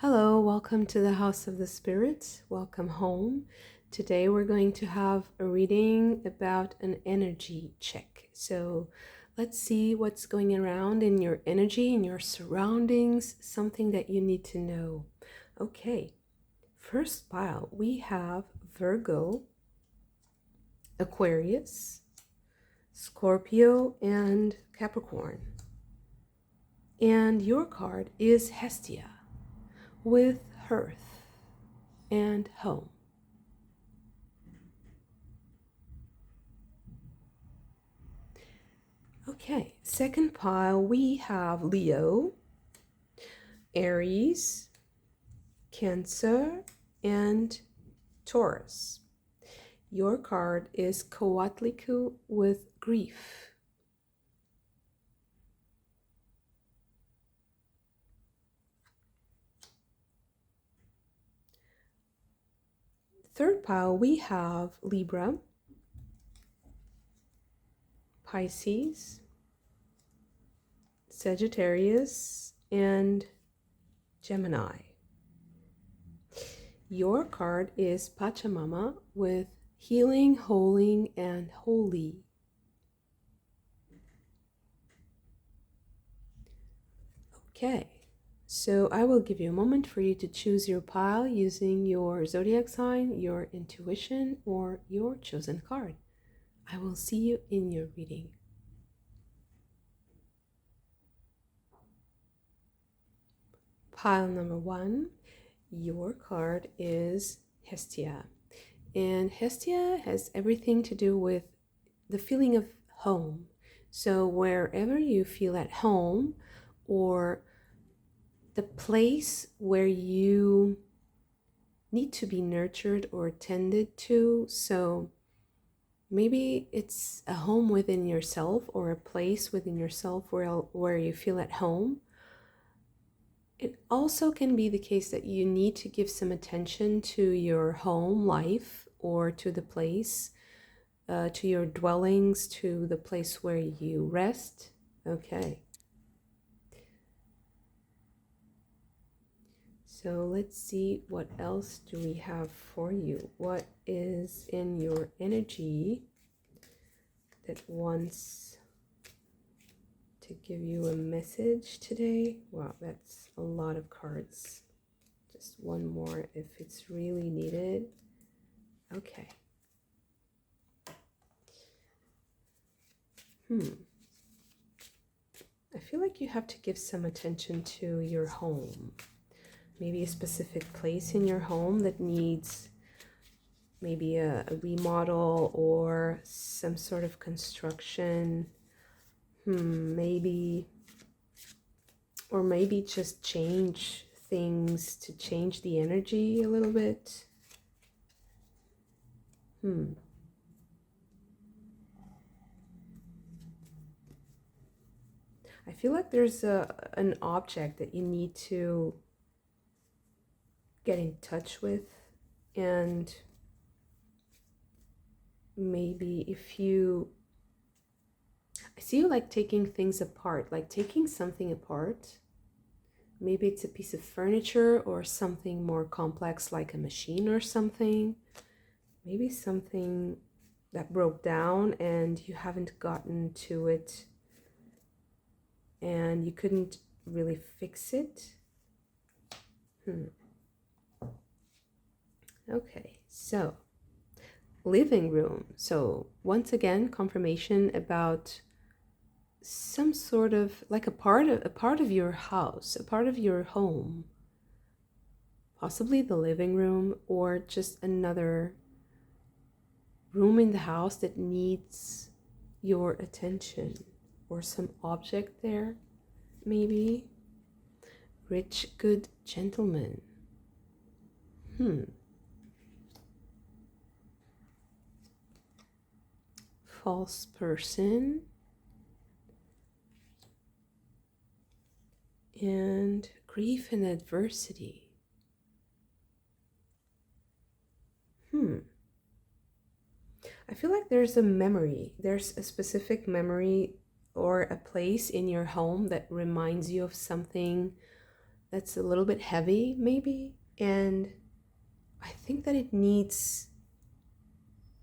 Hello, welcome to the House of the Spirits. Welcome home. Today we're going to have a reading about an energy check. So let's see what's going around in your energy, in your surroundings, something that you need to know. Okay, first pile, we have Virgo, Aquarius, Scorpio, and Capricorn. And your card is Hestia with hearth and home. Okay, second pile, we have Leo, Aries, Cancer, and Taurus. Your card is Coatlicue with grief. Third pile, we have Libra, Pisces, Sagittarius, and Gemini. Your card is Pachamama with healing, holding, and holy. Okay, so I will give you a moment for you to choose your pile using your zodiac sign, your intuition, or your chosen card. I will see you in your reading. Pile number 1, your card is Hestia. And Hestia has everything to do with the feeling of home. So wherever you feel at home, or the place where you need to be nurtured or tended to. So maybe it's a home within yourself or a place within yourself where you feel at home. It also can be the case that you need to give some attention to your home life or to the place, to your dwellings, to the place where you rest. Okay. So let's see, what else do we have for you? What is in your energy that wants to give you a message today? Wow, that's a lot of cards. Just one more if it's really needed. Okay. I feel like you have to give some attention to your home. Maybe a specific place in your home that needs maybe a remodel or some sort of construction. Maybe just change things to change the energy a little bit. I feel like there's an object that you need to get in touch with, and maybe I see you like taking things apart, like taking something apart. Maybe it's a piece of furniture or something more complex like a machine or something. Maybe something that broke down and you haven't gotten to it and you couldn't really fix it. Okay, so living room. So once again, confirmation about some sort of like a part of your house, a part of your home, possibly the living room, or just another room in the house that needs your attention, or some object there. Maybe rich good gentleman. False person. And grief and adversity. I feel like there's a memory. There's a specific memory or a place in your home that reminds you of something that's a little bit heavy, maybe. And I think that it needs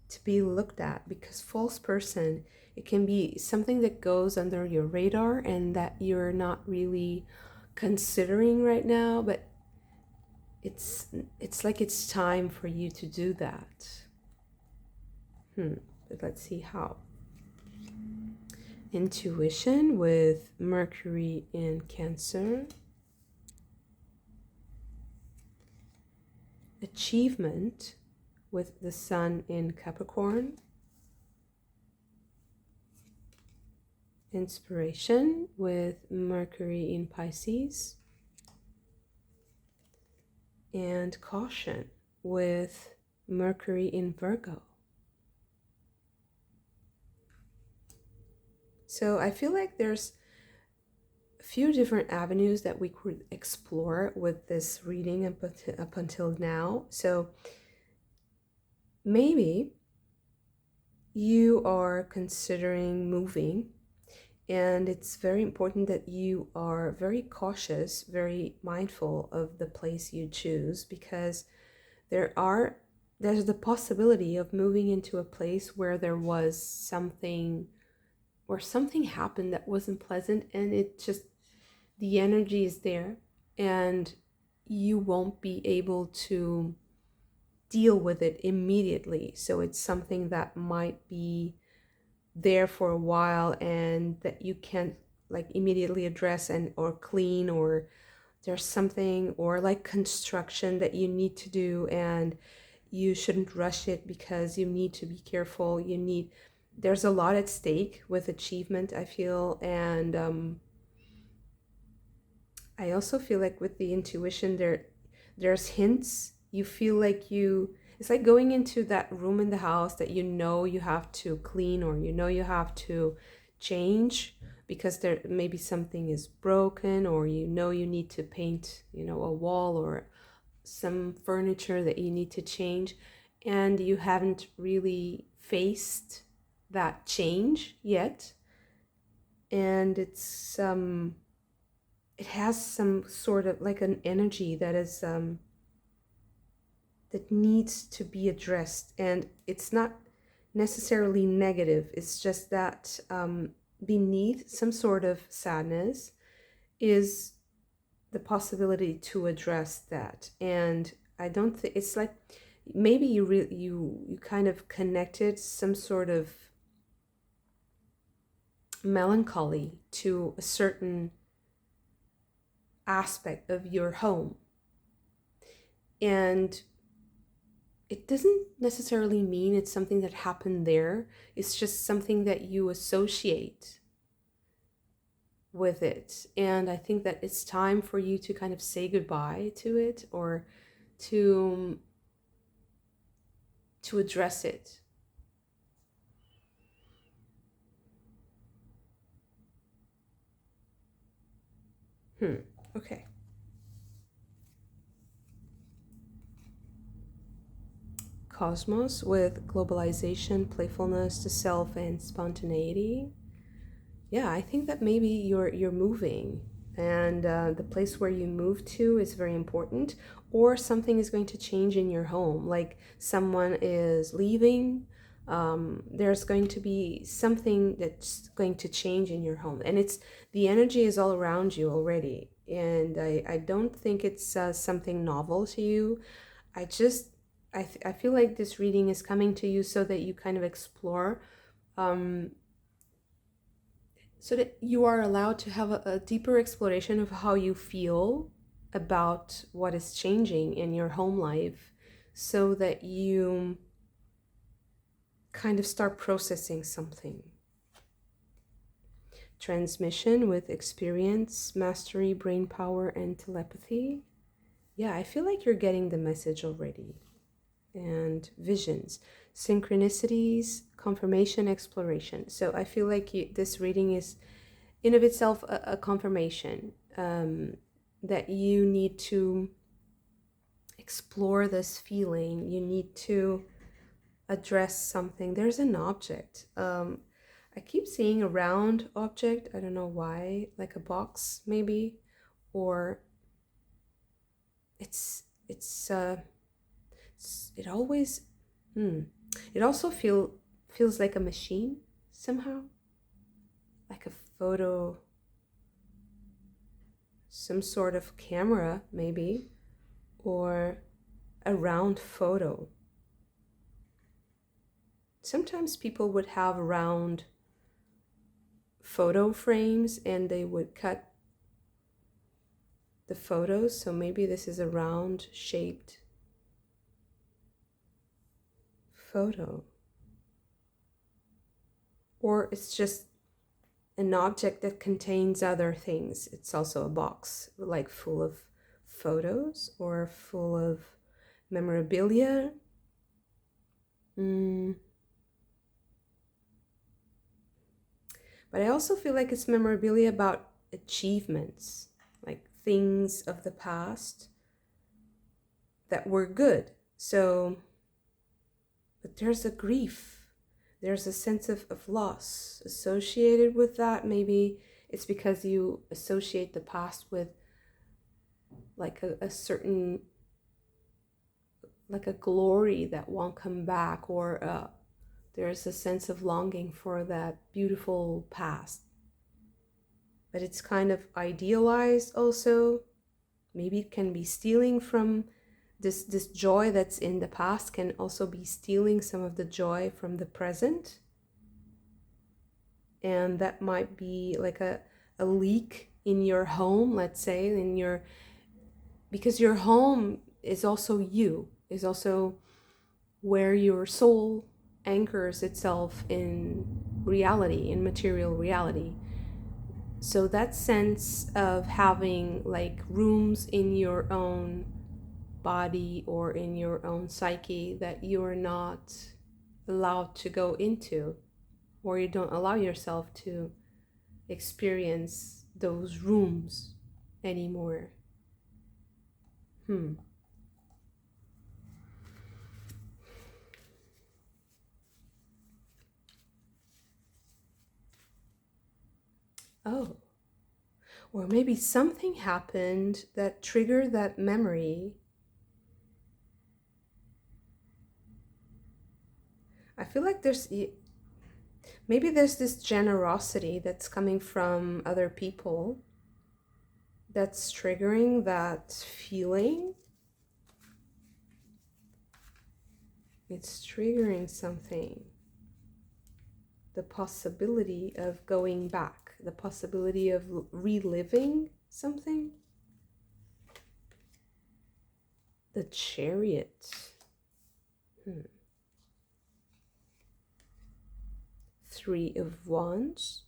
to be looked at, because false person, it can be something that goes under your radar and that you're not really considering right now, but it's like it's time for you to do that. But let's see how. Intuition with Mercury in Cancer. Achievement with the Sun in Capricorn. Inspiration with Mercury in Pisces. And caution with Mercury in Virgo. So I feel like there's a few different avenues that we could explore with this reading up until now. So maybe you are considering moving, and it's very important that you are very cautious, very mindful of the place you choose, because there's the possibility of moving into a place where there was something, or something happened that wasn't pleasant, and it just, the energy is there and you won't be able to deal with it immediately. So it's something that might be there for a while and that you can't like immediately address and or clean, or there's something, or like construction that you need to do and you shouldn't rush it because you need to be careful. There's a lot at stake with achievement, I feel. And I also feel like with the intuition, there's hints. You feel like it's like going into that room in the house that you have to clean, or you have to change because there maybe something is broken, or you need to paint, a wall or some furniture that you need to change, and you haven't really faced that change yet. And it has some sort of like an energy that is that needs to be addressed, and it's not necessarily negative. It's just that beneath some sort of sadness is the possibility to address that. And I don't think it's like maybe you kind of connected some sort of melancholy to a certain aspect of your home, and it doesn't necessarily mean it's something that happened there. It's just something that you associate with it. And I think that it's time for you to kind of say goodbye to it, or to address it. Okay. Cosmos with globalization, playfulness, the self, and spontaneity. Yeah, I think that maybe you're moving, and the place where you move to is very important, or something is going to change in your home, like someone is leaving. There's going to be something that's going to change in your home, and the energy is all around you already, and I don't think it's something novel to you. I feel like this reading is coming to you so that you kind of explore, so that you are allowed to have a deeper exploration of how you feel about what is changing in your home life, so that you kind of start processing something. Transmission with experience, mastery, brain power, and telepathy. Yeah, I feel like you're getting the message already. And visions, synchronicities, confirmation, exploration. So I feel like this reading is in of itself a confirmation that you need to explore this feeling. You need to address something. There's an object. I keep seeing a round object. I don't know why, like a box maybe, or it's it always it also feels like a machine somehow, like a photo, some sort of camera maybe, or a round photo. Sometimes people would have round photo frames and they would cut the photos, so maybe this is a round shaped photo. Or it's just an object that contains other things. It's also a box like full of photos or full of memorabilia. But I also feel like it's memorabilia about achievements, like things of the past that were good. So, but there's a grief, there's a sense of loss associated with that. Maybe it's because you associate the past with like a certain, like a glory that won't come back, or there's a sense of longing for that beautiful past. But it's kind of idealized also. Maybe it can be stealing from this joy that's in the past, can also be stealing some of the joy from the present. And that might be like a leak in your home, let's say, because your home is also you, is also where your soul anchors itself in reality, in material reality. So that sense of having like rooms in your own body or in your own psyche that you're not allowed to go into, or you don't allow yourself to experience those rooms anymore. Oh, or maybe something happened that triggered that memory. I feel like maybe there's this generosity that's coming from other people that's triggering that feeling. It's triggering something. The possibility of going back, the possibility of reliving something. The Chariot. 3 of Wands.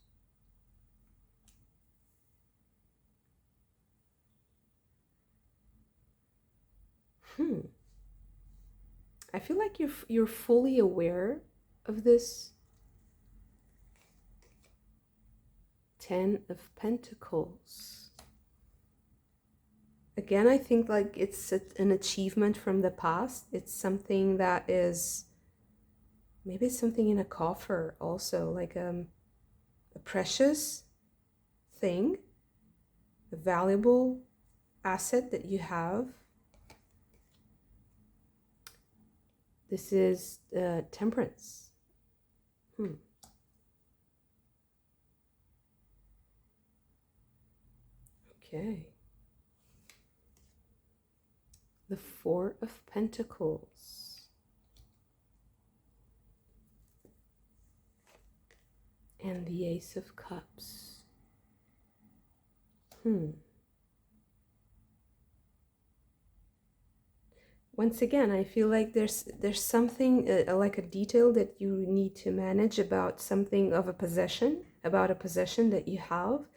I feel like you're fully aware of this. 10 of Pentacles. Again, I think like it's an achievement from the past. It's something that is, maybe it's something in a coffer also, like a precious thing, a valuable asset that you have. This is Temperance. Okay. The 4 of Pentacles. And the Ace of Cups. Once again, I feel like there's something like a detail that you need to manage about something of a possession, about a possession that you have.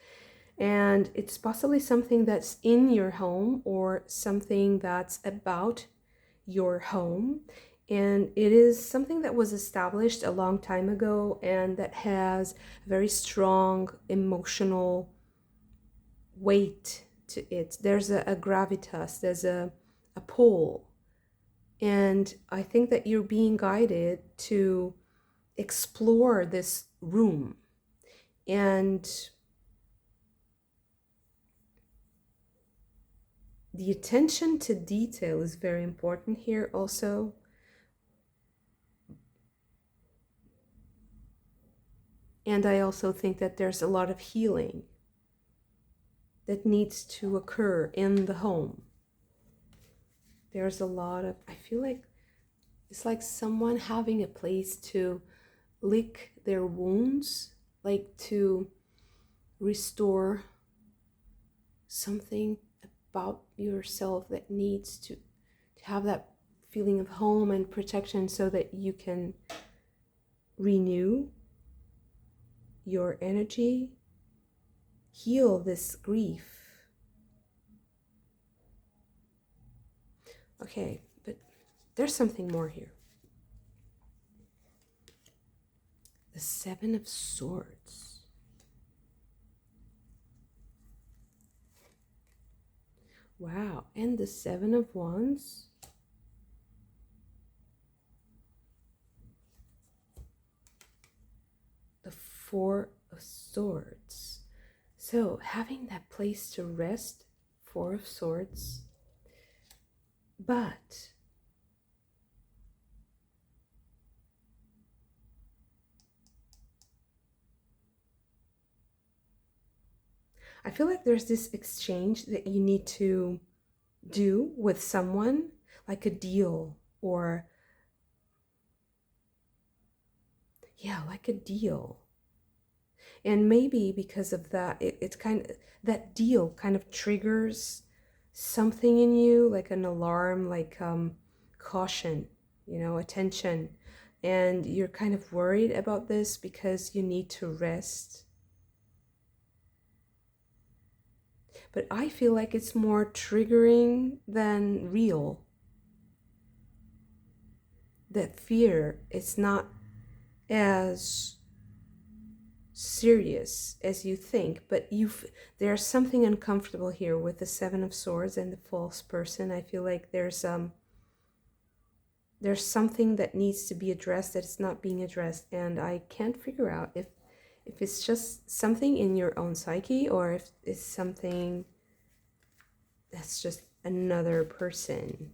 And it's possibly something that's in your home or something that's about your home. And it is something that was established a long time ago and that has very strong emotional weight to it. There's a gravitas, there's a pull. And I think that you're being guided to explore this room. And the attention to detail is very important here also. And I also think that there's a lot of healing that needs to occur in the home. There's a lot of, I feel like it's like someone having a place to lick their wounds, like to restore something about yourself that needs to have that feeling of home and protection so that you can renew your energy, heal this grief. Okay, but there's something more here. The Seven of Swords. Wow, and the Seven of Wands. The Four of Swords. So having that place to rest, Four of Swords, but I feel like there's this exchange that you need to do with someone, like a deal, or yeah, like a deal. And maybe because of that, it's kind of, that deal kind of triggers something in you, like an alarm, like caution, attention. And you're kind of worried about this because you need to rest. But I feel like it's more triggering than real. That fear, it's not as serious as you think, but there's something uncomfortable here with the Seven of Swords and the false person. I feel like there's something that needs to be addressed that is not being addressed, and I can't figure out if it's just something in your own psyche or if it's something that's just another person.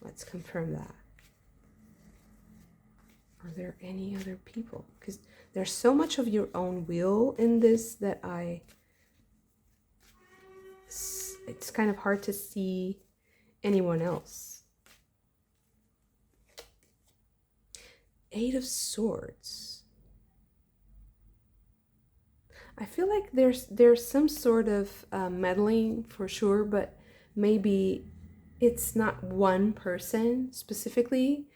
Let's confirm that. Are there any other people? Because there's so much of your own will in this that it's kind of hard to see anyone else. Eight of Swords. I feel like there's some sort of meddling for sure, but maybe it's not one person specifically.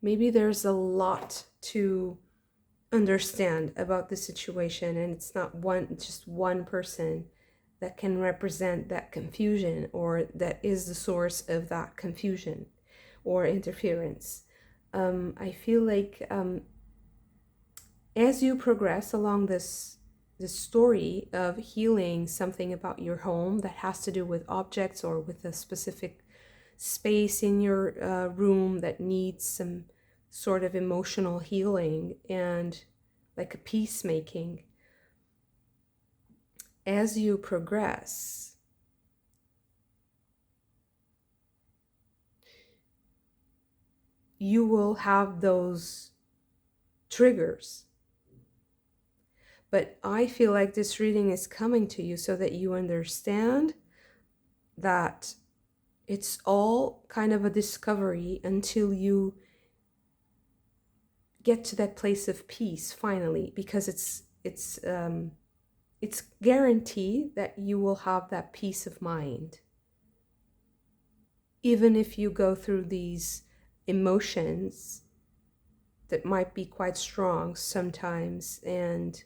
Maybe there's a lot to understand about the situation, and it's not just one person that can represent that confusion or that is the source of that confusion or interference. I feel like as you progress along this story of healing something about your home that has to do with objects or with a specific space in your room that needs some sort of emotional healing and like a peacemaking, as you progress, you will have those triggers. But I feel like this reading is coming to you so that you understand that it's all kind of a discovery until you get to that place of peace finally, because it's guaranteed that you will have that peace of mind, even if you go through these emotions that might be quite strong sometimes, and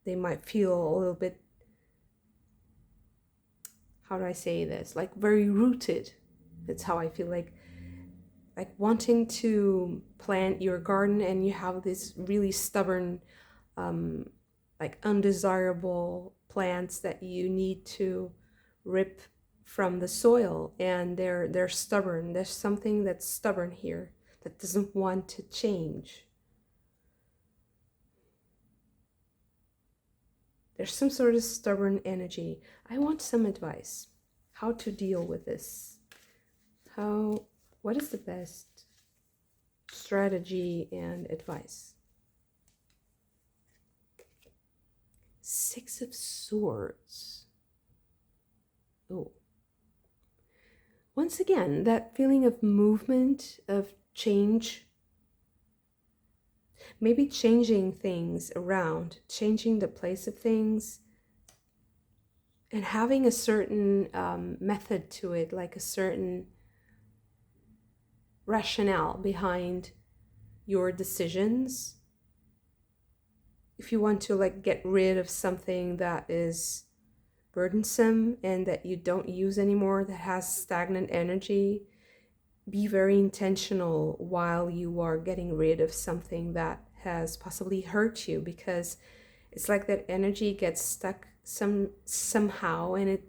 they might feel a little bit, how do I say this, like very rooted. That's how I feel, like wanting to plant your garden and you have this really stubborn like undesirable plants that you need to rip from the soil, and they're stubborn. There's something that's stubborn here that doesn't want to change. There's some sort of stubborn energy. I want some advice. how to deal with this. What is the best strategy and advice? Six of Swords. Oh. Once again, that feeling of movement, of change. Maybe changing things around, changing the place of things, and having a certain method to it, like a certain rationale behind your decisions. If you want to like get rid of something that is burdensome and that you don't use anymore, that has stagnant energy, be very intentional while you are getting rid of something that has possibly hurt you, because it's like that energy gets stuck somehow, and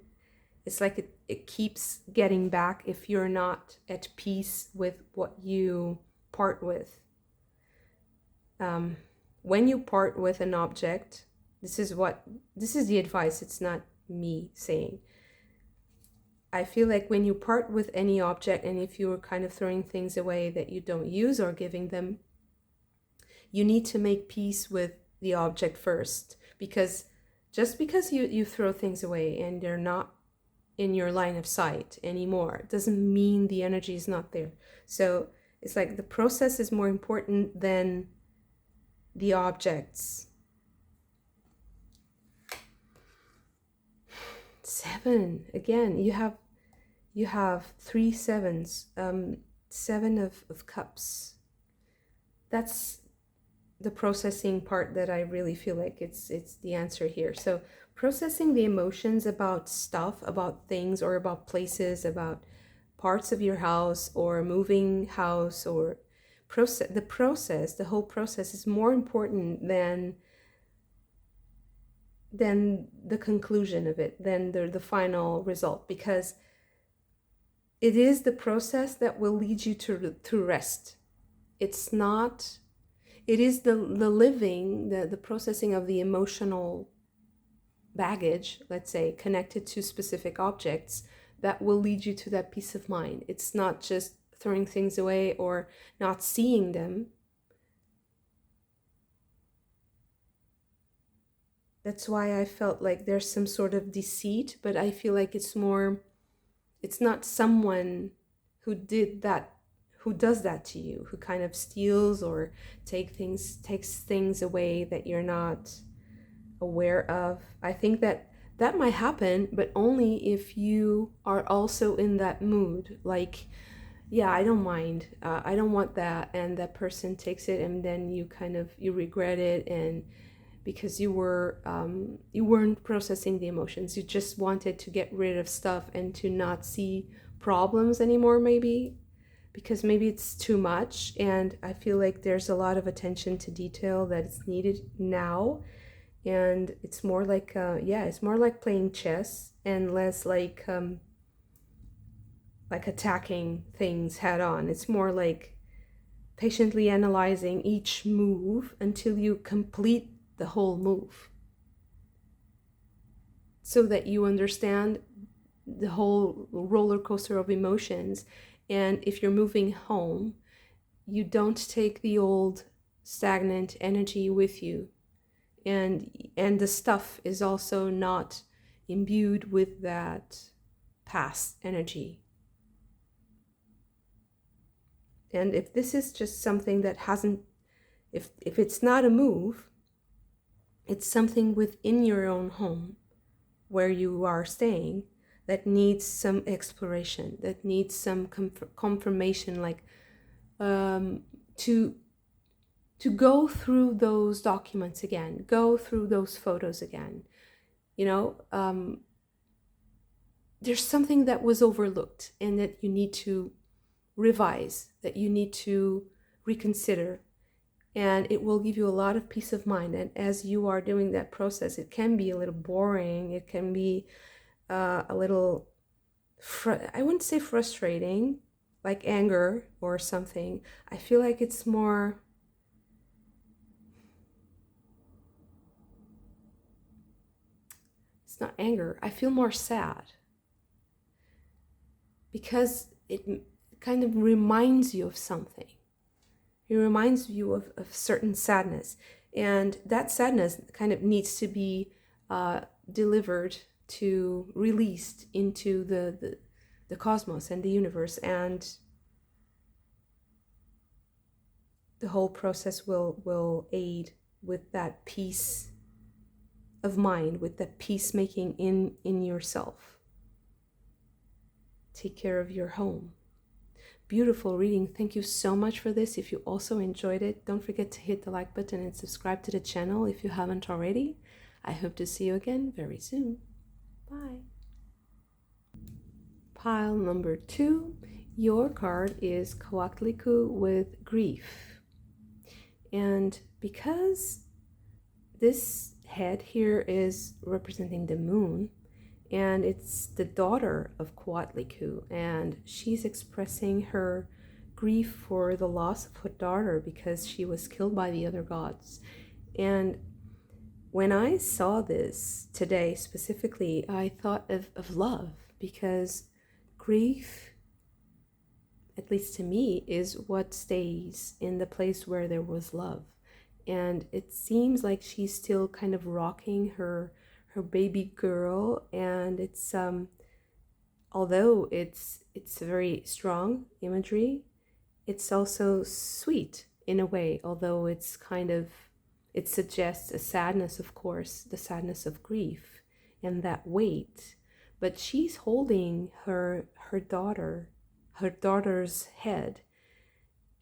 it's like it keeps getting back if you're not at peace with what you part with. When you part with an object, this is the advice, it's not me saying. I feel like when you part with any object, and if you're kind of throwing things away that you don't use or giving them, you need to make peace with the object first. Because just because you throw things away and they're not in your line of sight anymore, doesn't mean the energy is not there. So it's like the process is more important than the objects. 7 again, you have 3 sevens, 7 of cups. That's the processing part that I really feel like it's the answer here. So processing the emotions about stuff, about things, or about places, about parts of your house, or moving house, or the whole process is more important than the conclusion of it, than the final result, because it is the process that will lead you to rest. It's not, it is the living, the processing of the emotional baggage, let's say, connected to specific objects, that will lead you to that peace of mind. It's not just throwing things away or not seeing them. That's why I felt like there's some sort of deceit, but I feel like it's not someone who does that to you, who kind of steals or takes things away that you're not aware of. I think that might happen, but only if you are also in that mood, like, yeah, I don't mind, I don't want that, and that person takes it, and then you regret it, and because you weren't processing the emotions, you just wanted to get rid of stuff and to not see problems anymore, maybe because maybe it's too much. And I feel like there's a lot of attention to detail that is needed now, and it's more like it's more like playing chess and less like attacking things head on. It's more like patiently analyzing each move until you complete the whole move, so that you understand the whole roller coaster of emotions. And if you're moving home, you don't take the old stagnant energy with you, and the stuff is also not imbued with that past energy. And if this is just something that hasn't, if it's not a move, it's something within your own home where you are staying that needs some exploration, that needs some confirmation, like to go through those documents again, go through those photos again. There's something that was overlooked and that you need to revise, that you need to reconsider, and it will give you a lot of peace of mind. And as you are doing that process, it can be a little boring, it can be a little I wouldn't say frustrating, like anger or something. I feel like it's more, it's not anger, I feel more sad. because it kind of reminds you of something. It reminds you of certain sadness. And that sadness kind of needs to be delivered, to released into the cosmos and the universe. And the whole process will aid with that peace of mind, with that peacemaking in yourself. Take care of your home. Beautiful reading. Thank you so much for this. If you also enjoyed it, don't forget to hit the like button and subscribe to the channel if you haven't already. I hope to see you again very soon. Bye. Pile number 2. Your card is Coatlicue with grief. And because this head here is representing the moon, and it's the daughter of Coatlicue, and she's expressing her grief for the loss of her daughter because she was killed by the other gods. And when I saw this today specifically, I thought of love, because grief, at least to me, is what stays in the place where there was love. And it seems like she's still kind of rocking her baby girl, and it's although it's very strong imagery, it's also sweet in a way, although it's kind of, it suggests a sadness, of course, the sadness of grief and that weight. But she's holding her daughter's head,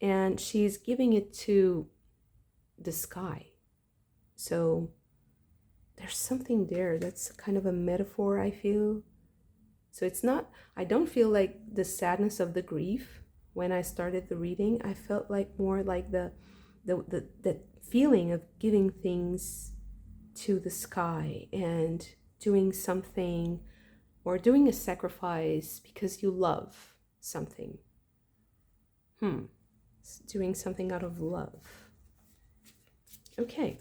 and she's giving it to the sky. So there's something there that's kind of a metaphor, I feel. So it's not, I don't feel like the sadness of the grief when I started the reading. I felt like more like the feeling of giving things to the sky and doing something, or doing a sacrifice because you love something. Doing something out of love. Okay.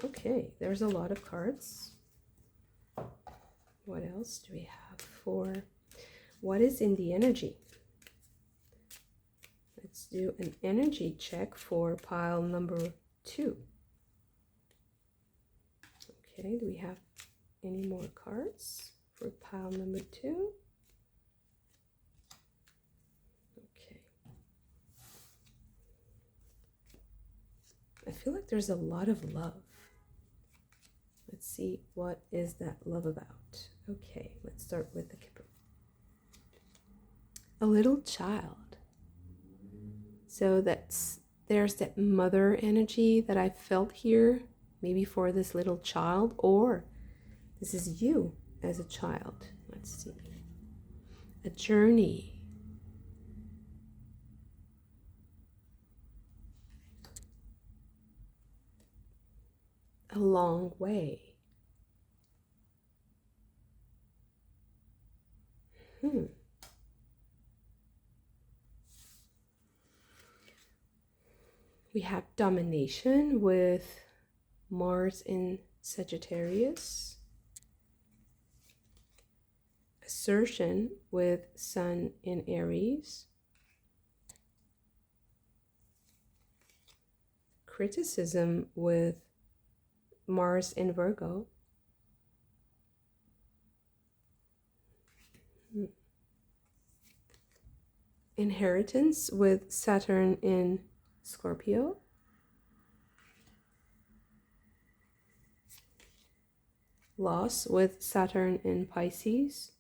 Okay, there's a lot of cards. What else do we have for what is in the energy? Let's do an energy check for pile number 2. Okay, do we have any more cards for pile number 2? Okay. I feel like there's a lot of love. Let's see, what is that love about? Okay, let's start with the Kipper. A little child. So there's that mother energy that I felt here, maybe for this little child, or this is you as a child. Let's see. A journey. A long way. We have domination with Mars in Sagittarius. Assertion with Sun in Aries. Criticism with Mars in Virgo. Inheritance with Saturn in Scorpio. Loss with Saturn in Pisces.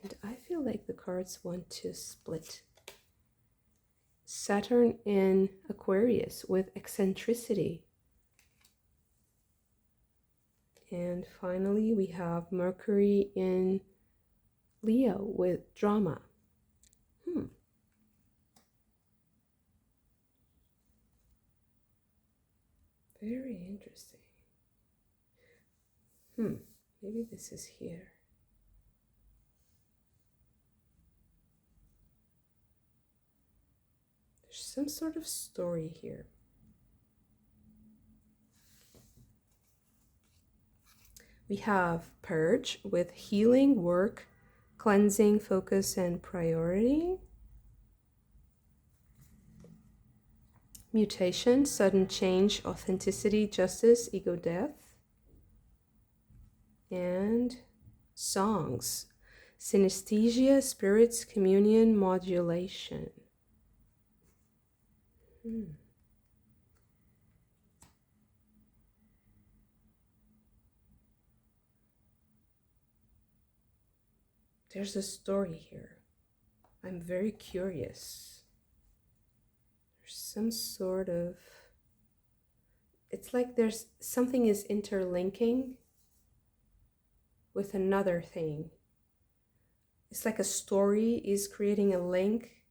And I feel like the cards want to split. Saturn in Aquarius with eccentricity. And finally, we have Mercury in Leo with drama. Very interesting. Maybe this is here. There's some sort of story here. We have purge with healing, work, cleansing, focus, and priority. Mutation, sudden change, authenticity, justice, ego, death. And songs, synesthesia, spirits, communion, modulation. There's a story here. I'm very curious. There's some sort of, it's like there's something is interlinking with another thing. It's like a story is creating a link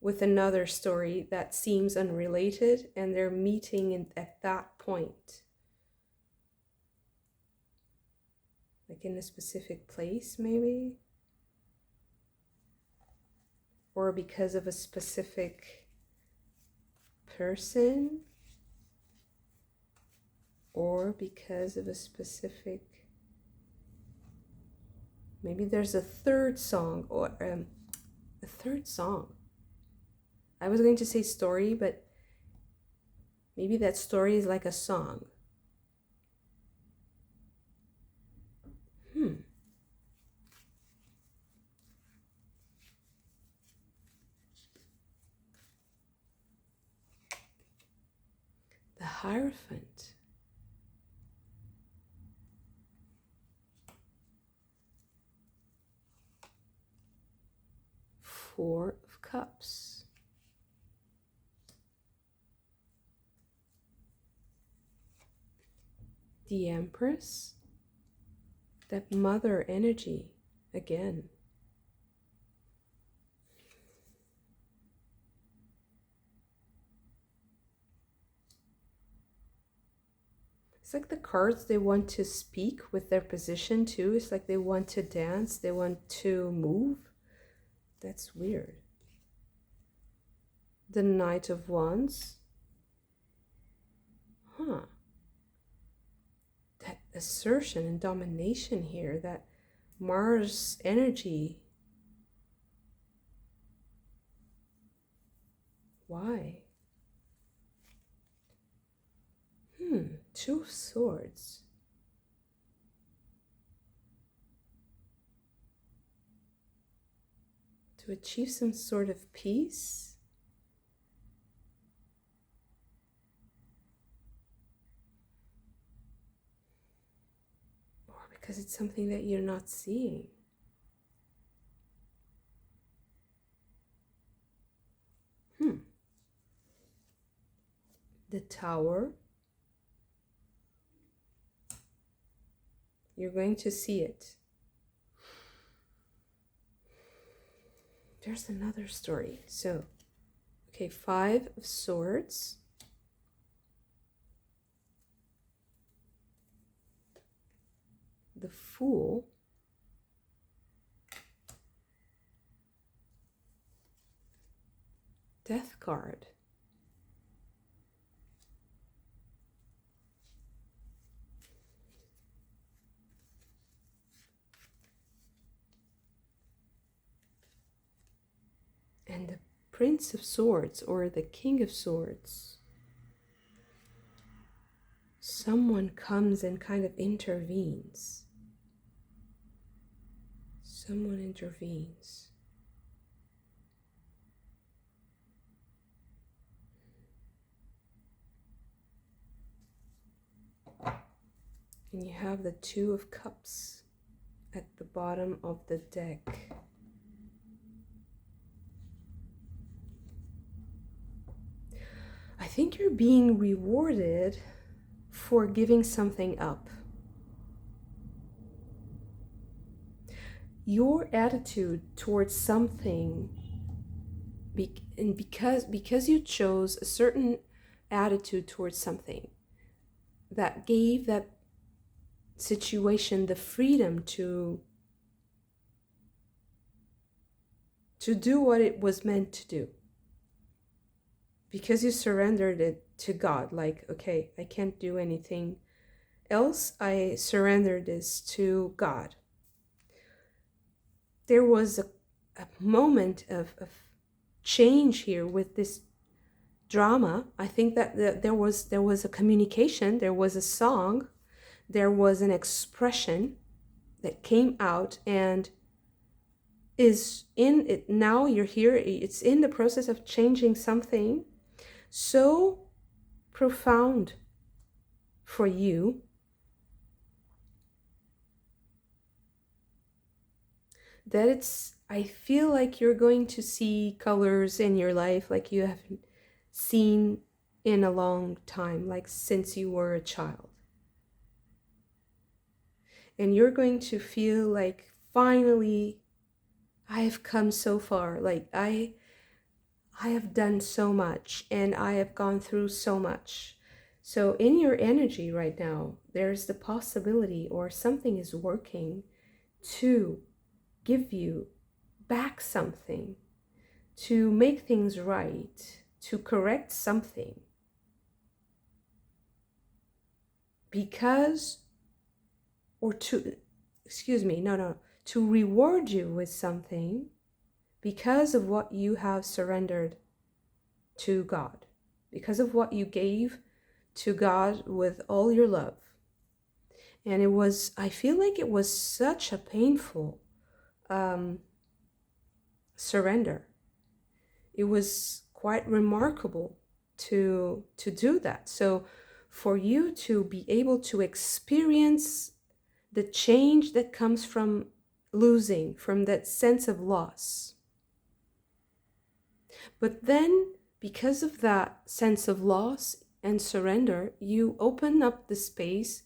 with another story that seems unrelated, and they're meeting at that point. Like in a specific place, maybe? Or because of a specific person? Or because of a specific... Maybe there's a third song, or a third song. I was going to say story, but maybe that story is like a song. The Hierophant. Four of Cups. The Empress. That mother energy again. It's like the cards, they want to speak with their position too. It's like they want to dance, they want to move. That's weird. The Knight of Wands. That assertion and domination here, that Mars energy. Why? Two of Swords. To achieve some sort of peace. Or because it's something that you're not seeing. The Tower. You're going to see it. There's another story. So, okay, Five of Swords. The Fool. Death card. And the Prince of Swords, or the King of Swords. Someone comes and kind of intervenes. Someone intervenes. And you have the Two of Cups at the bottom of the deck. I think you're being rewarded for giving something up. Your attitude towards something, and because you chose a certain attitude towards something, that gave that situation the freedom to do what it was meant to do. Because you surrendered it to God, like, okay, I can't do anything else I surrendered this to God. There was a moment of change here with this drama. I think that there was a communication, there was a song, there was an expression that came out and is in it now. You're here, it's in the process of changing something so profound for you that I feel like you're going to see colors in your life like you haven't seen in a long time, like since you were a child. And you're going to feel like finally I have come so far. Like I have done so much and I have gone through so much. So in your energy right now, there's the possibility or something is working to give you back something, to make things right, to correct something. Because, or to, to reward you with something because of what you have surrendered to God, because of what you gave to God with all your love. And I feel like it was such a painful surrender. It was quite remarkable to do that. So for you to be able to experience the change that comes from losing, from that sense of loss. But then, because of that sense of loss and surrender, you open up the space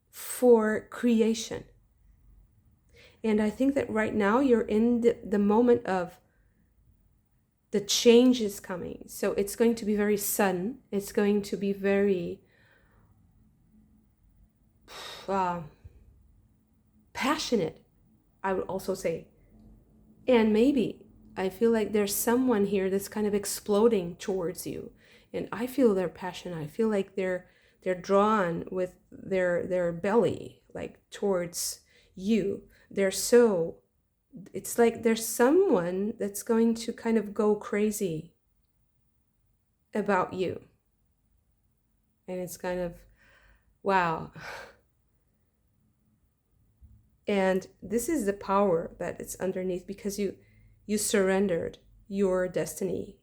for creation. And I think that right now you're in the moment of the change is coming. So it's going to be very sudden. It's going to be very passionate, I would also say. And maybe I feel like there's someone here that's kind of exploding towards you. And I feel their passion. I feel like they're drawn with their belly, like towards you. It's like there's someone that's going to kind of go crazy about you. And it's kind of, wow. And this is the power that it's underneath, because you surrendered your destiny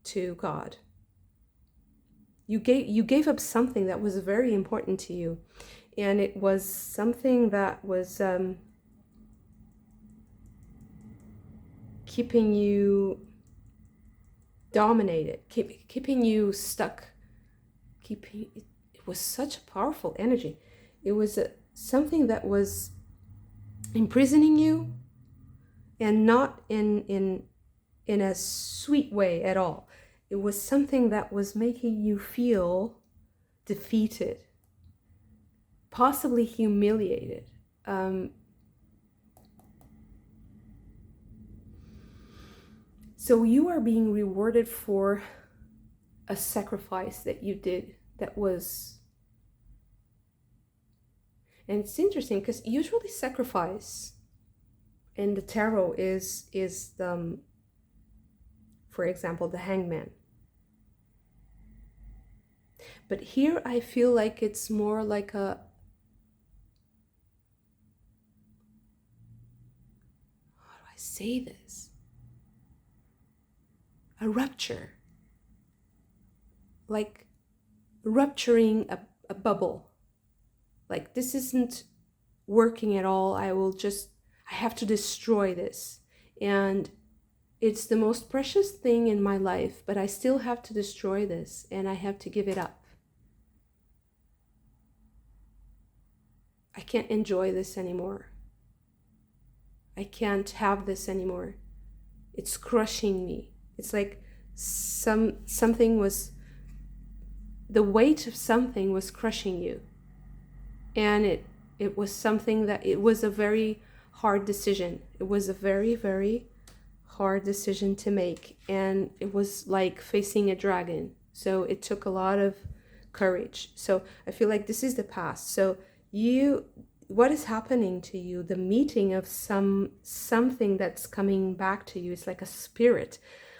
to God. You gave up something that was very important to you, and it was something that was keeping you dominated, keeping you stuck. It was such a powerful energy. It was something that was imprisoning you, and not in a sweet way at all. It was something that was making you feel defeated, possibly humiliated. So you are being rewarded for a sacrifice that you did that was... And it's interesting because usually sacrifice in the tarot is for example, the hangman. But here I feel like it's more like how do I say this? A rupture. Like rupturing a bubble. Like, this isn't working at all. I have to destroy this. And it's the most precious thing in my life, but I still have to destroy this, and I have to give it up. I can't enjoy this anymore. I can't have this anymore. It's crushing me. It's like the weight of something was crushing you. And it was something that, it was a very hard decision. It was a very, very hard decision to make. And it was like facing a dragon. So it took a lot of courage. So I feel like this is the past. So what is happening to you, the meeting of something that's coming back to you, is like a spirit,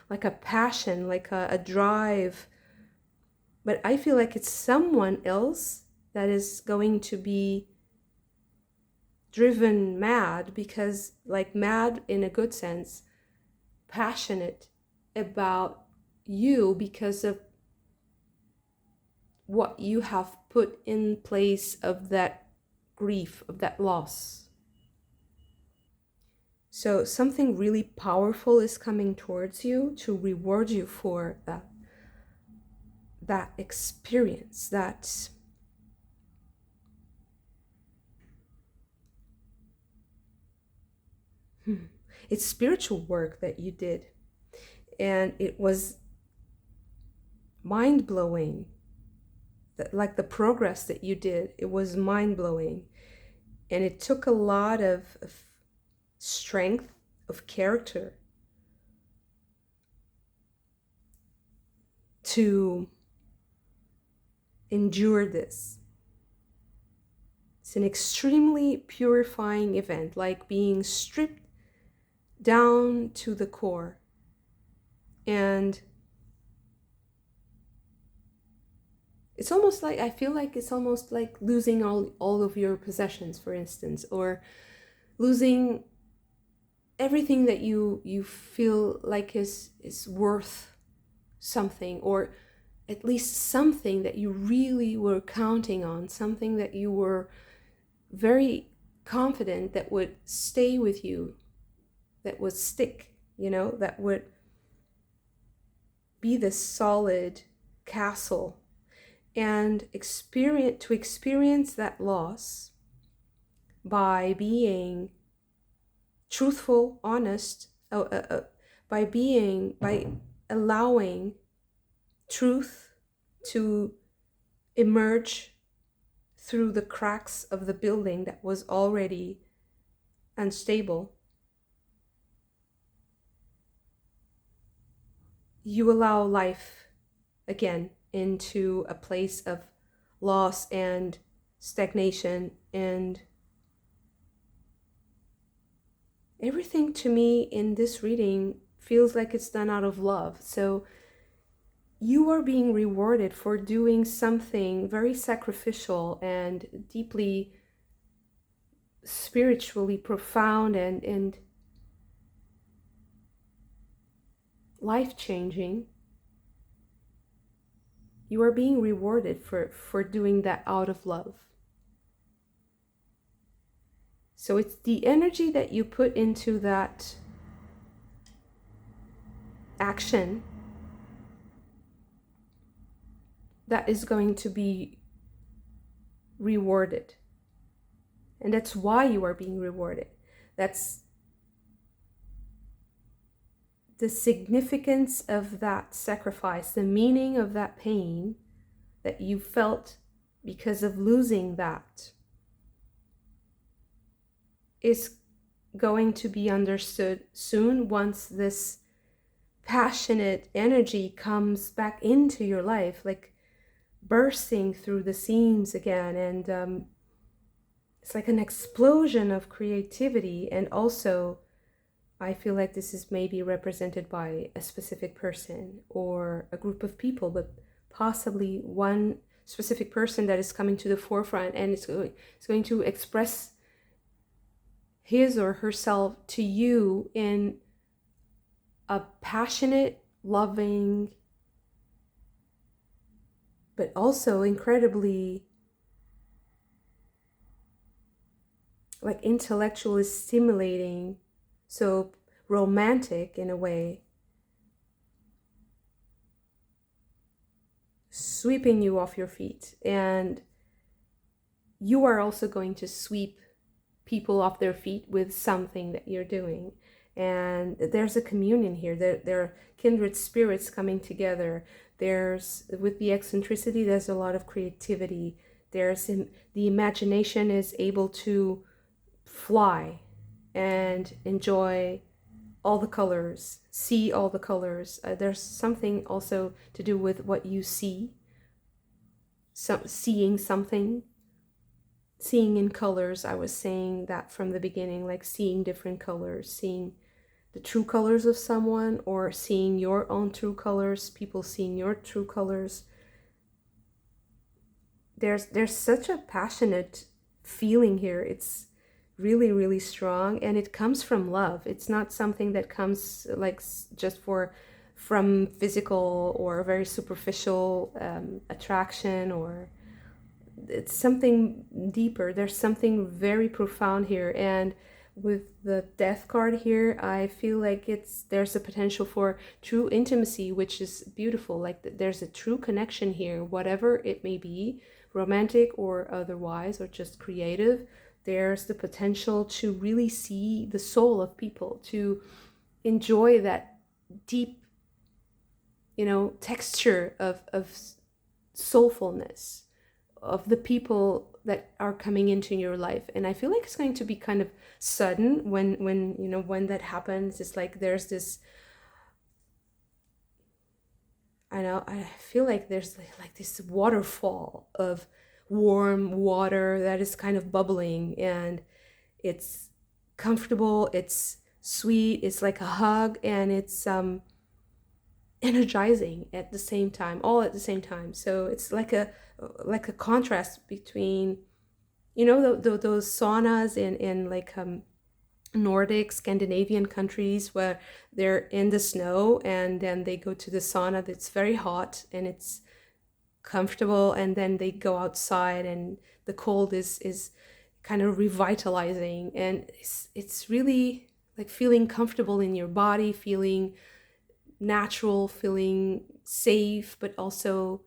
like a passion, like a drive. But I feel like it's someone else that is going to be driven mad, because like mad in a good sense, passionate about you because of what you have put in place of that grief, of that loss. So something really powerful is coming towards you to reward you for that experience, that it's spiritual work that you did, and it was mind-blowing. Like the progress that you did, it was mind-blowing, and it took a lot of strength of character to endure this. It's an extremely purifying event, like being stripped down to the core. And it's almost like, I feel like it's almost like losing all of your possessions, for instance, or losing everything that you feel like is worth something, or at least something that you really were counting on, something that you were very confident that would stay with you, that would stick, that would be the solid castle. And experience that loss by being truthful, honest, by allowing truth to emerge through the cracks of the building that was already unstable. You allow life again into a place of loss and stagnation, and everything to me in this reading feels like it's done out of love. So you are being rewarded for doing something very sacrificial and deeply spiritually profound and life-changing. You are being rewarded for doing that out of love. So it's the energy that you put into that action that is going to be rewarded. And that's why you are being rewarded. That's the significance of that sacrifice, the meaning of that pain that you felt because of losing that is going to be understood soon, once this passionate energy comes back into your life, like bursting through the seams again. And it's like an explosion of creativity. And also, I feel like this is maybe represented by a specific person or a group of people, but possibly one specific person that is coming to the forefront, and it's going to express his or herself to you in a passionate, loving, but also incredibly like intellectually stimulating, so romantic in a way, sweeping you off your feet. And you are also going to sweep people off their feet with something that you're doing. And there's a communion here. There are kindred spirits coming together. With the eccentricity, there's a lot of creativity. The imagination is able to fly and enjoy all the colors, see all the colors. There's something also to do with what you see. seeing something, seeing in colors. I was saying that from the beginning, like seeing different colors, seeing the true colors of someone, or seeing your own true colors, people seeing your true colors. There's such a passionate feeling here. It's really, really strong, and it comes from love. It's not something that comes like just from physical or very superficial attraction, or it's something deeper. There's something very profound here. And with the death card here, I feel like there's a potential for true intimacy, which is beautiful. Like there's a true connection here, whatever it may be, romantic or otherwise, or just creative. There's the potential to really see the soul of people, to enjoy that deep, texture of soulfulness of the people that are coming into your life. And I feel like it's going to be kind of sudden when that happens. It's like there's this, I feel like there's like this waterfall of warm water that is kind of bubbling, and it's comfortable, it's sweet, it's like a hug, and it's energizing at the same time, all at the same time. So it's like a contrast between those saunas in like Nordic Scandinavian countries, where they're in the snow and then they go to the sauna that's very hot and it's comfortable, and then they go outside and the cold is kind of revitalizing, and it's really like feeling comfortable in your body, feeling natural, feeling safe, but also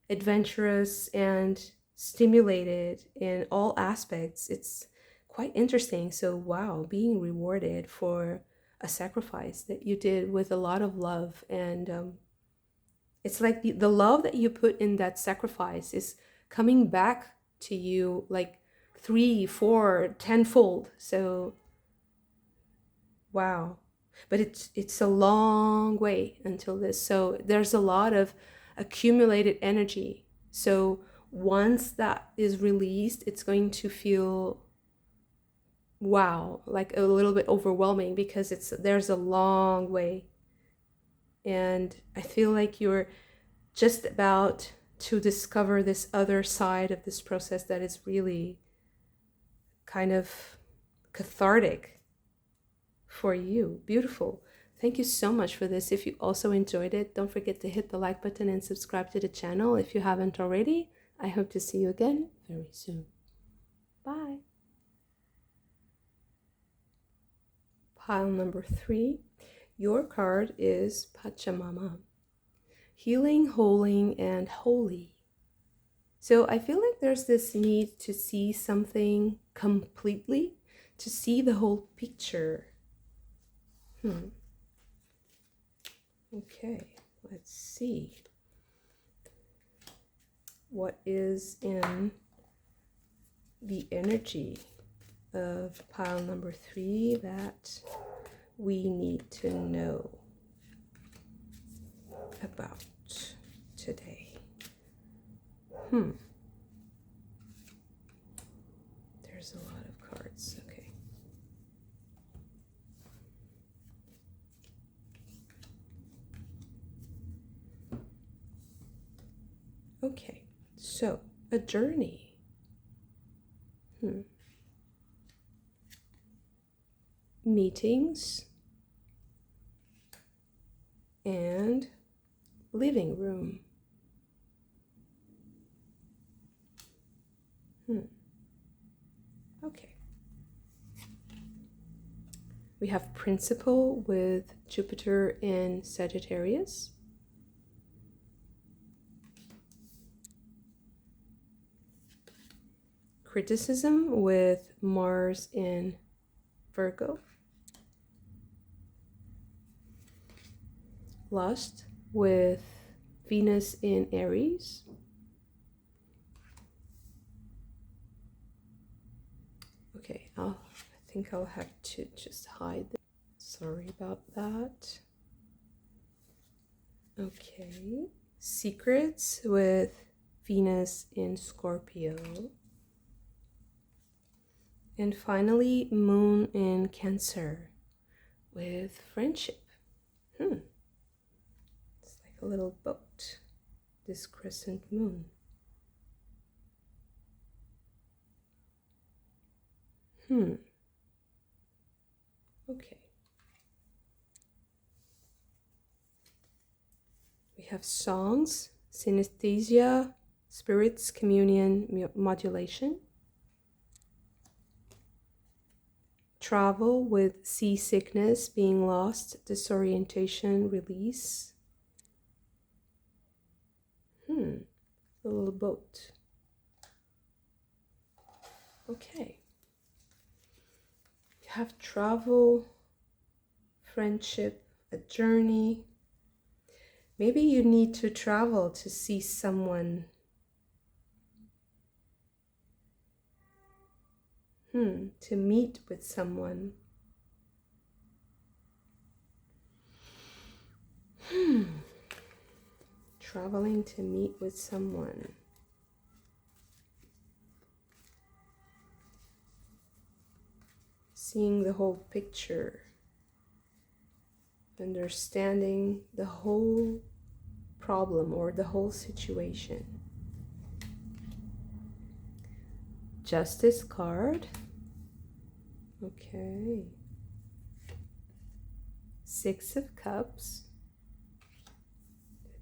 adventurous and stimulated in all aspects. It's quite interesting. So wow, being rewarded for a sacrifice that you did with a lot of love. And it's like the love that you put in that sacrifice is coming back to you like 3, 4, tenfold. So wow. But it's a long way until this. So there's a lot of accumulated energy. So once that is released, it's going to feel wow, like a little bit overwhelming, because there's a long way. And I feel like you're just about to discover this other side of this process that is really kind of cathartic for you. Beautiful. Thank you so much for this. If you also enjoyed it, don't forget to hit the like button and subscribe to the channel if you haven't already. I hope to see you again very soon. Bye. Pile number 3. Your card is Pachamama. Healing, holding, and holy. So I feel like there's this need to see something completely, to see the whole picture. Okay, let's see what is in the energy of pile number 3 that we need to know about today. There's a lot of cards. Okay. Okay, so a journey. Meetings and living room. Okay. We have principle with Jupiter in Sagittarius. Criticism with Mars in Virgo. Lust with Venus in Aries. Okay, I think I'll have to just hide this. Sorry about that. Okay, secrets with Venus in Scorpio. And finally, Moon in Cancer with friendship. It's like a little boat, this crescent moon. Okay. We have songs, synesthesia, spirits, communion, modulation. Travel with seasickness, being lost, disorientation, release. A little boat. Okay. You have travel, friendship, a journey. Maybe you need to travel to see someone. To meet with someone. Traveling to meet with someone. Seeing the whole picture. Understanding the whole problem or the whole situation. Justice card. Okay. Six of Cups.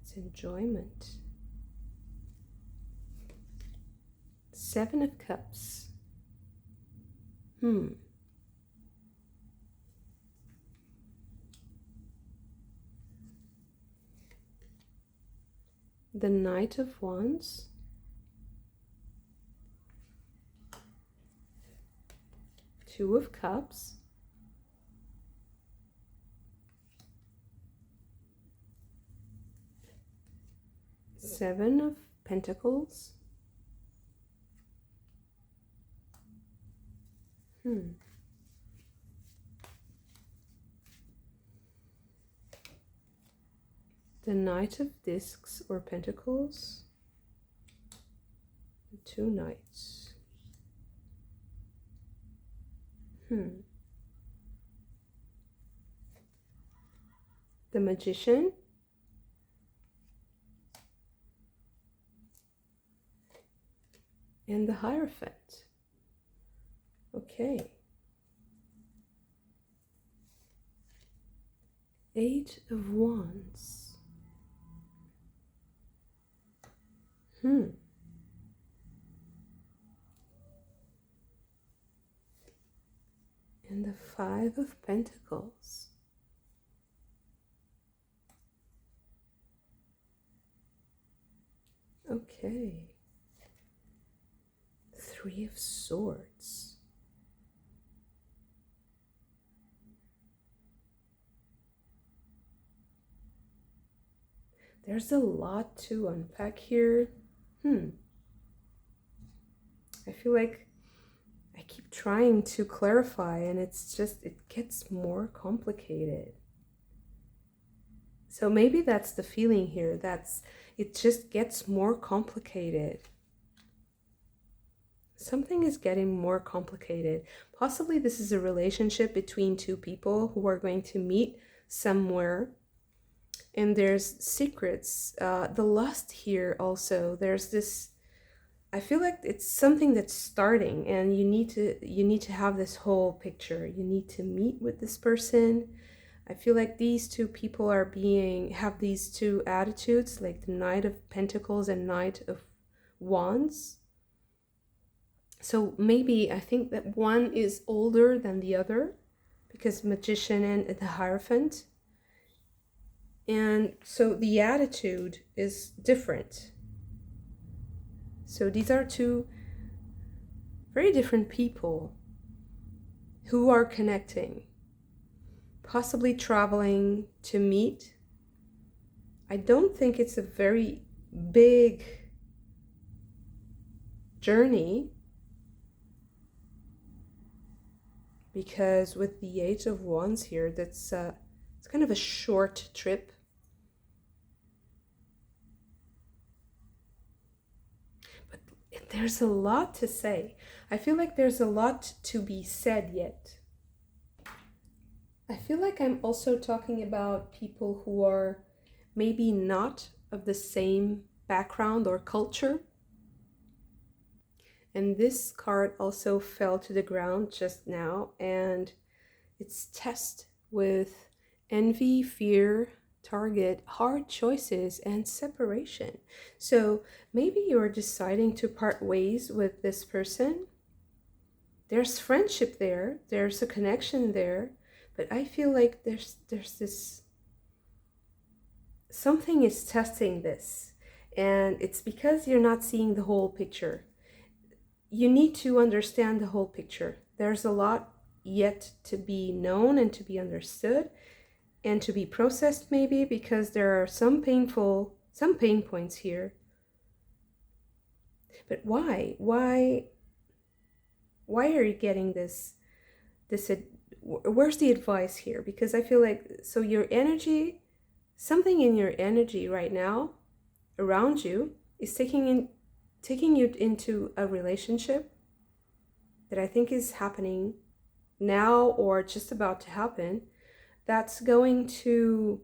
It's enjoyment. Seven of Cups. The Knight of Wands. Two of Cups. Seven of Pentacles. The Knight of Discs or Pentacles. The two Knights. The Magician. And the Hierophant. Okay. Eight of Wands. And the Five of Pentacles. Okay. Three of Swords. There's a lot to unpack here. I feel like I keep trying to clarify and it's just, it gets more complicated. So maybe that's the feeling here. It just gets more complicated. Something is getting more complicated. Possibly this is a relationship between two people who are going to meet somewhere. And there's secrets. The lust here also. There's this, I feel like it's something that's starting and you need to have this whole picture. You need to meet with this person. I feel like these two people have these two attitudes, like the Knight of Pentacles and Knight of Wands. So maybe I think that one is older than the other because Magician and the Hierophant. And so the attitude is different. So these are two very different people who are connecting, possibly traveling to meet. I don't think it's a very big journey because with the Eight of Wands here, it's kind of a short trip. there's a lot to say. I feel like there's a lot to be said yet. I feel like I'm also talking about people who are maybe not of the same background or culture. And this card also fell to the ground just now, and it's test with envy, fear, target, hard choices, and separation. So maybe you're deciding to part ways with this person. There's friendship there, there's a connection there, but I feel like there's this something is testing this, and it's because you're not seeing the whole picture. You need to understand the whole picture. There's a lot yet to be known and to be understood and to be processed, maybe, because there are some pain points here. But why are you getting this where's the advice here? Because I feel like, so your energy, something in your energy right now around you is taking you into a relationship that I think is happening now or just about to happen. That's going to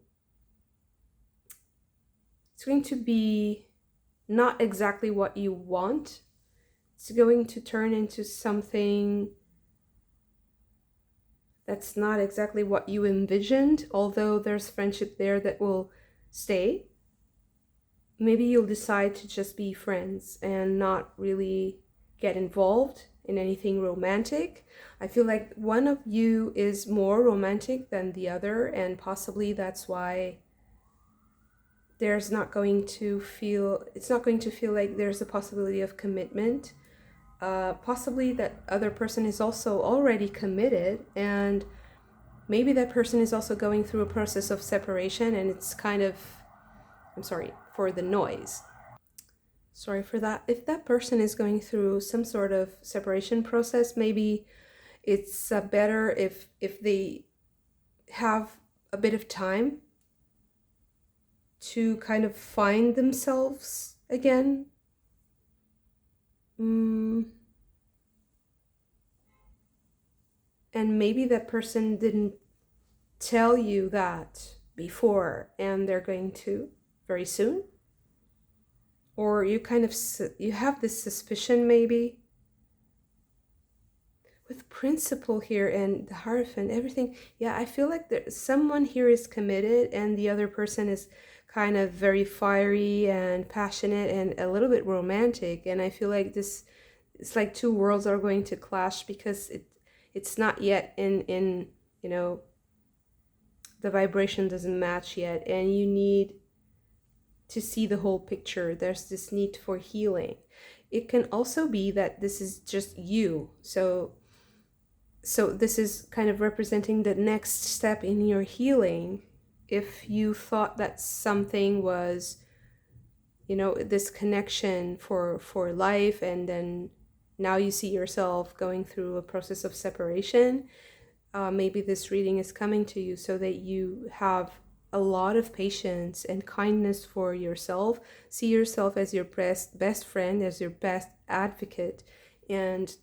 be not exactly what you want. It's going to turn into something that's not exactly what you envisioned, although there's friendship there that will stay. Maybe you'll decide to just be friends and not really get involved in anything romantic. I feel like one of you is more romantic than the other, and possibly that's why it's not going to feel like there's a possibility of commitment. Possibly that other person is also already committed, and maybe that person is also going through a process of separation, and it's kind of, I'm sorry for the noise. Sorry for that. If that person is going through some sort of separation process, maybe it's better if they have a bit of time to kind of find themselves again. And maybe that person didn't tell you that before, and they're going to very soon. Or you have this suspicion, maybe with principle here and the Hierophant, everything. Yeah, I feel like someone here is committed and the other person is kind of very fiery and passionate and a little bit romantic. And I feel like it's like two worlds are going to clash because it's not yet in the vibration doesn't match yet, and you need to see the whole picture. There's this need for healing. It can also be that this is just you. So this is kind of representing the next step in your healing. If you thought that something was, this connection for life, and then now you see yourself going through a process of separation, maybe this reading is coming to you so that you have a lot of patience and kindness for yourself. See yourself as your best friend, as your best advocate, and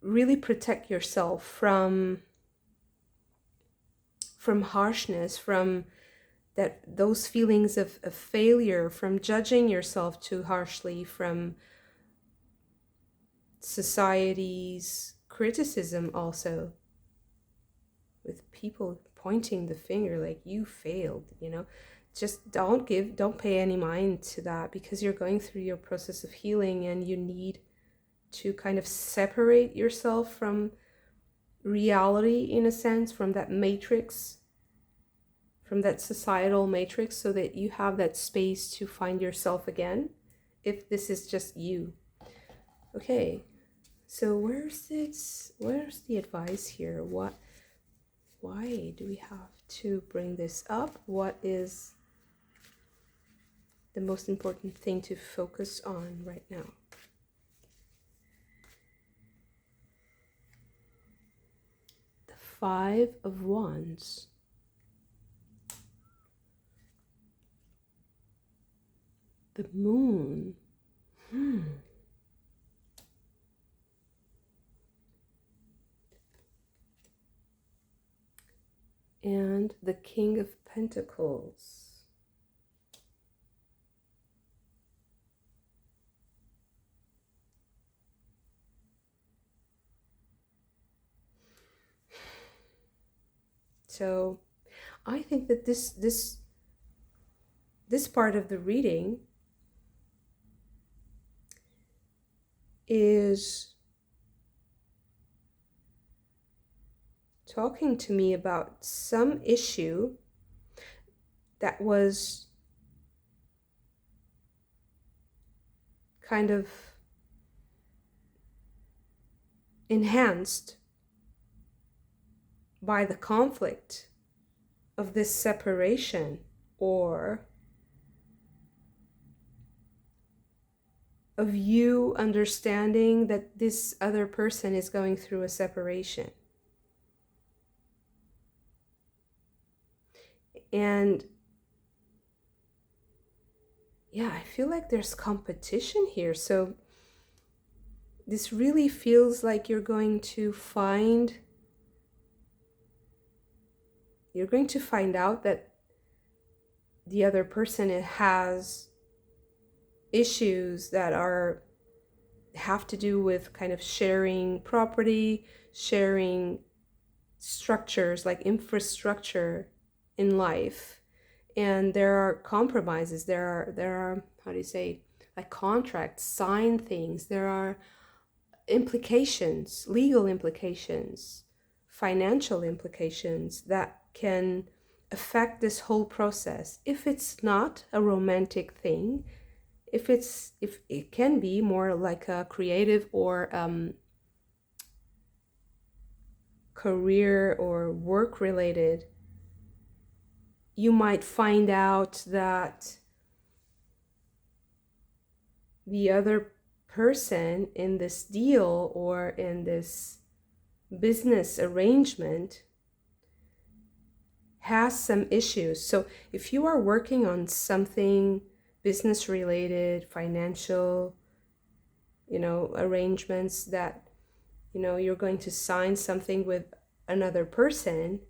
really protect yourself from harshness, from those feelings of failure, from judging yourself too harshly, from society's criticism also, with people pointing the finger like you failed, just don't pay any mind to that, because you're going through your process of healing and you need to kind of separate yourself from reality, in a sense, from that matrix, from that societal matrix, so that you have that space to find yourself again, if this is just you. Okay, so where's the advice here? Why do we have to bring this up? What is the most important thing to focus on right now? The 5 of Wands. The Moon. and the King of Pentacles. So I think that this part of the reading is talking to me about some issue that was kind of enhanced by the conflict of this separation, or of you understanding that this other person is going through a separation. And yeah, I feel like there's competition here. So this really feels like you're going to find out that the other person has issues that have to do with kind of sharing property, sharing structures like infrastructure in life. And there are compromises, there are how do you say, like contracts, signed things, there are implications, legal implications, financial implications that can affect this whole process. If it's not a romantic thing, if it can be more like a creative or career or work related, you might find out that the other person in this deal or in this business arrangement has some issues. So if you are working on something business related, financial, arrangements that, you're going to sign something with another person,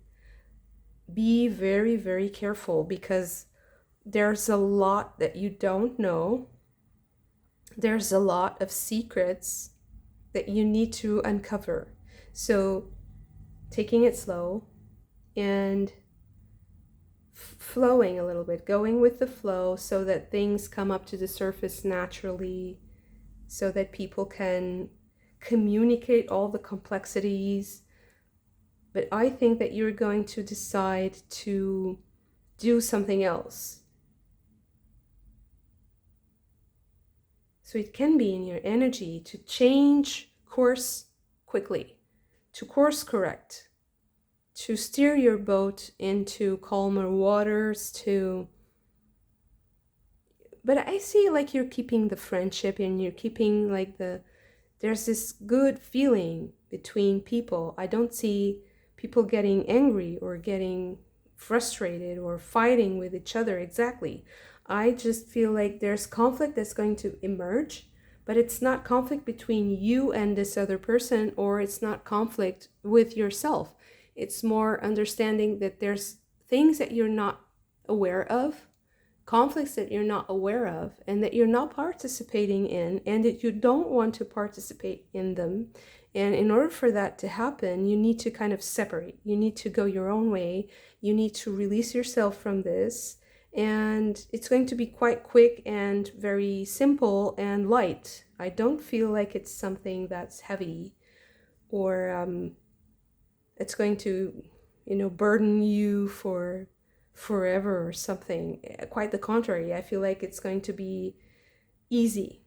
be very, very careful, because there's a lot that you don't know. There's a lot of secrets that you need to uncover. So taking it slow and flowing a little bit, going with the flow so that things come up to the surface naturally, so that people can communicate all the complexities. But I think that you're going to decide to do something else. So it can be in your energy to change course quickly, to course correct, to steer your boat into calmer waters, but I see like you're keeping the friendship, and you're keeping like there's this good feeling between people. I don't see people getting angry or getting frustrated or fighting with each other exactly. I just feel like there's conflict that's going to emerge, but it's not conflict between you and this other person, or it's not conflict with yourself. It's more understanding that there's things that you're not aware of, conflicts that you're not aware of, and that you're not participating in, and that you don't want to participate in them. And in order for that to happen, you need to kind of separate. You need to go your own way. You need to release yourself from this. And it's going to be quite quick and very simple and light. I don't feel like it's something that's heavy, or it's going to, burden you for forever or something. Quite the contrary. I feel like it's going to be easy.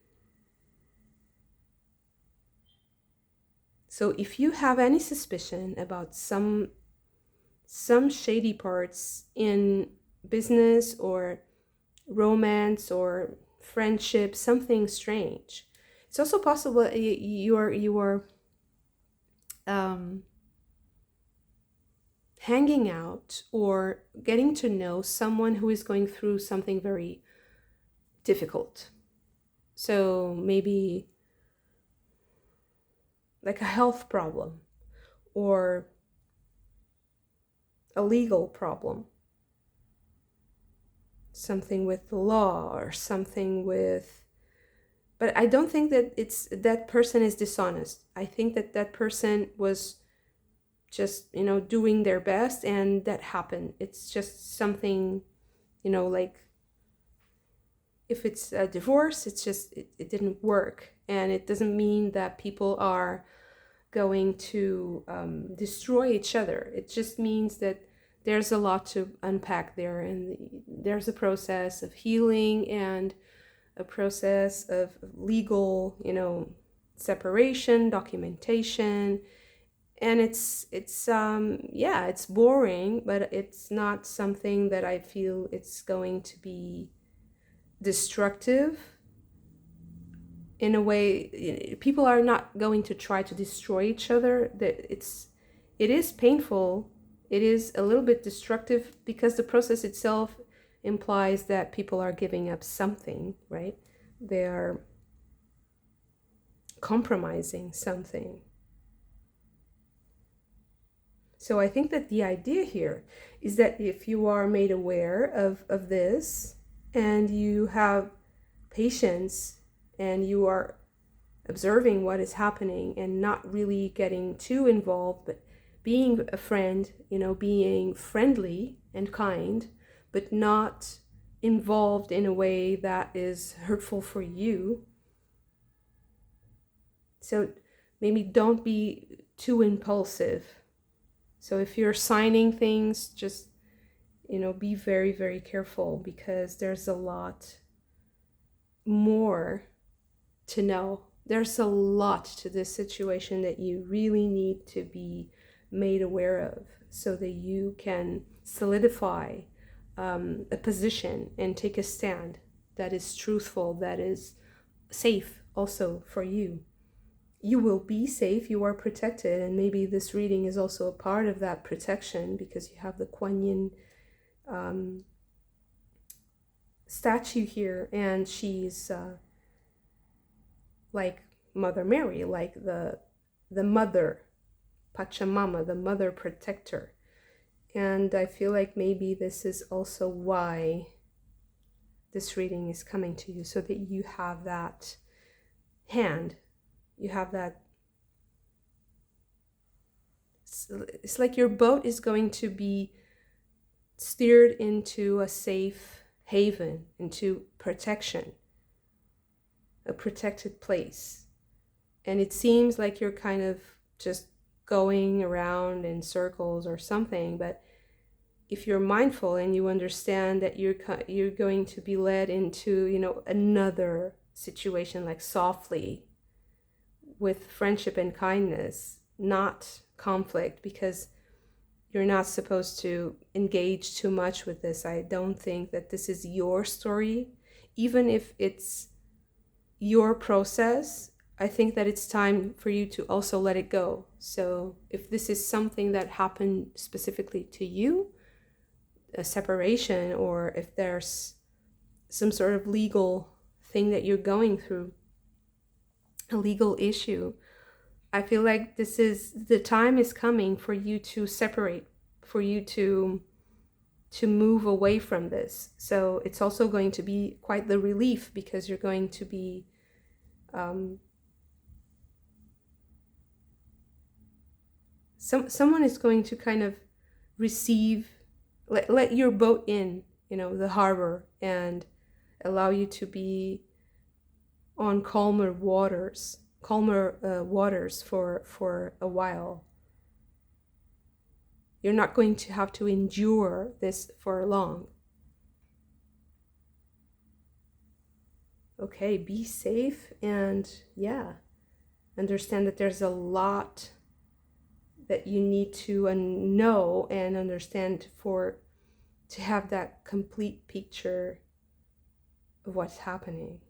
So if you have any suspicion about some shady parts in business or romance or friendship, something strange, it's also possible you are hanging out or getting to know someone who is going through something very difficult. So maybe like a health problem, or a legal problem, something with the law or something with, but I don't think that it's that person is dishonest. I think that that person was just, doing their best and that happened. It's just something, like if it's a divorce, it's just, it didn't work. And it doesn't mean that people are going to destroy each other. It just means that there's a lot to unpack there, and there's a process of healing and a process of legal, separation, documentation. And it's boring, but it's not something that I feel it's going to be destructive in a way. People are not going to try to destroy each other. That it is painful, it is a little bit destructive, because the process itself implies that people are giving up something, right? They are compromising something. So I think that the idea here is that if you are made aware of this, and you have patience, and you are observing what is happening and not really getting too involved, but being a friend, being friendly and kind, but not involved in a way that is hurtful for you. So maybe don't be too impulsive. So if you're signing things, just, be very, very careful, because there's a lot more to know. There's a lot to this situation that you really need to be made aware of, so that you can solidify a position and take a stand that is truthful, that is safe also for you. You will be safe, you are protected, and maybe this reading is also a part of that protection, because you have the Kuan Yin statue here, and she's like Mother Mary, like the mother, Pachamama, the mother protector. And I feel like maybe this is also why this reading is coming to you, so that you have that hand, you have that. It's like your boat is going to be steered into a safe haven, into protection, a protected place. And it seems like you're kind of just going around in circles or something, but if you're mindful and you understand that you're going to be led into, another situation, like softly, with friendship and kindness, not conflict, because you're not supposed to engage too much with this. I don't think that this is your story. Even if it's your process, I think that it's time for you to also let it go. So if this is something that happened specifically to you, a separation, or if there's some sort of legal thing that you're going through, a legal issue, I feel like the time is coming for you to separate, for you to move away from this. So it's also going to be quite the relief, because you're going to be someone is going to kind of receive, let your boat in, the harbor, and allow you to be on calmer waters for a while. You're not going to have to endure this for long. Okay, be safe, and understand that there's a lot that you need to know and understand to have that complete picture of what's happening.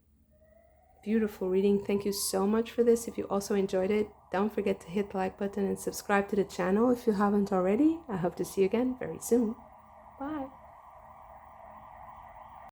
Beautiful reading. Thank you so much for this. If you also enjoyed it, don't forget to hit the like button and subscribe to the channel if you haven't already. I hope to see you again very soon. Bye.